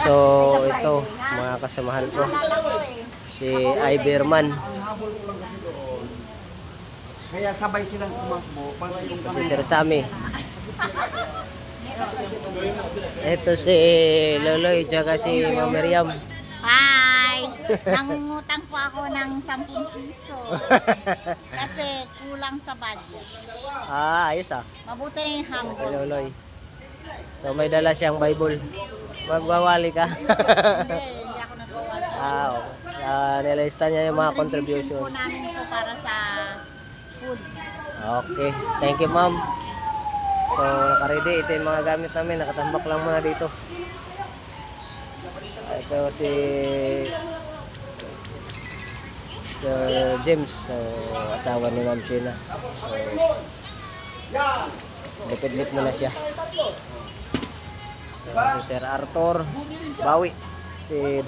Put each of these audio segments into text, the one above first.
So ito mga kasamahan ko, si Iberman, Kaya sabay silang tumakbo para yung si Sir Sammy. Ito si Loloy tsaka si Ma'am Miriam. Hi! Nangungutang po ako ng 10 piso. Kasi kulang sa budget. Ayos Mabuti na yung si humble. Loloy. So may dala siyang Bible. Magbawali ka. Hindi ako nagwawala. Nilista niya yung mga Contribution contribution. po namin po para sa food. Okay, thank you ma'am. So naka-ready, ito yung mga gamit namin. Nakatambak lang muna dito. Ito si Sir James, so, asawa ni Ma'am Sheena. So, lipid-lip mo na siya. So, si Sir Arthur Bawi, si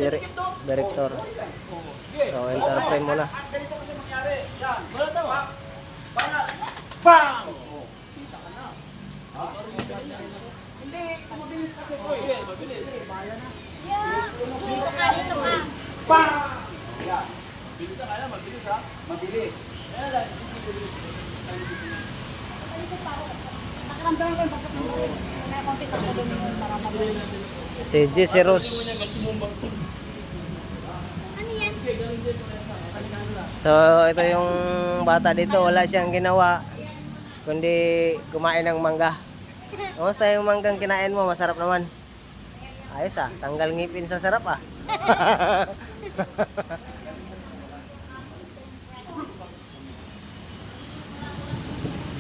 Director. So, enterprise mo na. ganito kasi mangyari. Yan. Bang! Hindi, mabilis kasi po eh. Dito ka, dito ka. Bang! Yan. Mabilis ha? Mabilis. Si Jesse Rose. So, ito yung bata dito. Wala siyang ginawa kundi kumain ng mangga. Kamusta yung manggang kinain mo? Masarap naman. Ayos tanggal ngipin sa sarap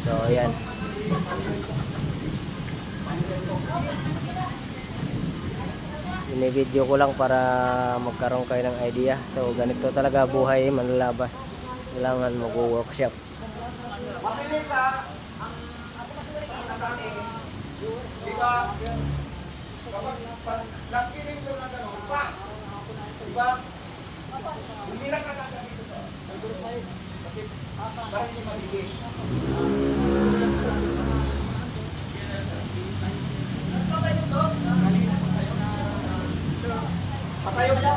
So, ayan. Ini-video ko lang para magkaroon kayo ng idea. So, ganito talaga buhay manlalabas. Kailangan mag-workshop. Mabilis ha? Di ba? Kapag last kidding ko na gano'n, pa! Di ba? Humira ka kagad dito sa kasi parang hindi mabigay. Patayo niya.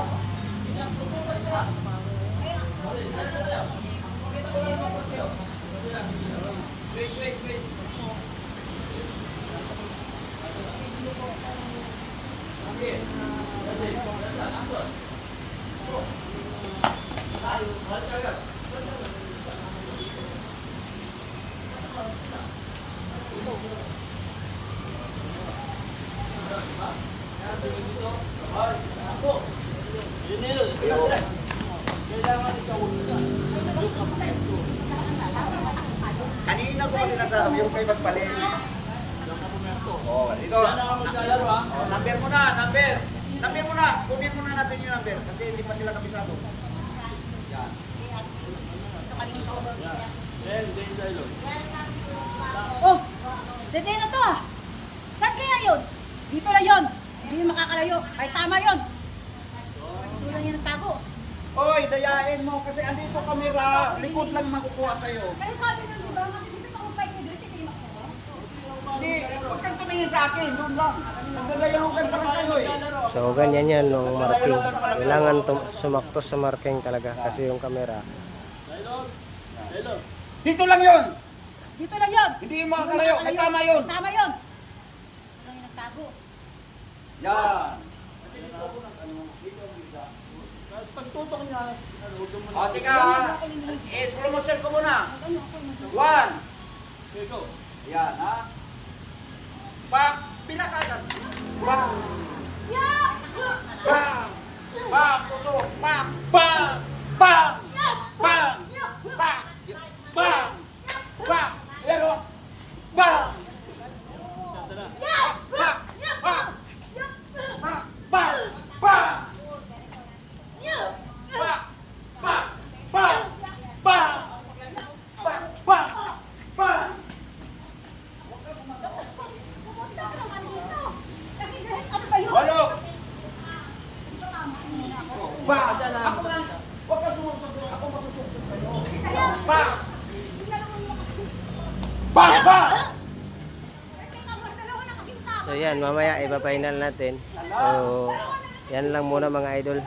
Kanina ko kasi nasabi yung kay Magpalin. Oh, ito. Oh, number mo na, number. Number mo na. Kunin mo na natin yung number kasi hindi pa nila kabisado. Yan. Oh, dede na to ah. Saan kaya yun? Dito lang yun. Hindi yun makakalayo. Ay, tama yun. Dito lang yun nagtago. Oy, dayain mo kasi andito kamera. Likod lang makukuha sa'yo. Pero sabi nyo, di ba? Kasi dito pa kumpay nyo dito, hindi makuha. Hindi, huwag kang tumingin sa akin. Doon lang. Nagdadayahugan pa rin kayo eh. So, ganyan yan nung marking. Kailangan sumakto sa marking talaga kasi yung camera. Dito lang yun. Dito lang yun. Hindi yung makakalayo. Ay, tama yun. Tama yun. Dito lang yun nagtago. Yan. Pagtutok niya, O, tika. Scroll motion ko muna. 1. ikaw. Yan, ha? Pak, pinakalan. Bang! Bang! Bang! Tutok! Bang! Bang! Bang! Bang! Bang! Bang! Bang! Pero, bang! Bang! Bang! Bang! Bang! Bang! Bang! Bang! Bang! Bang! Bang! Bang! yan, mamaya ipapahinal natin. So, yan lang muna mga idol.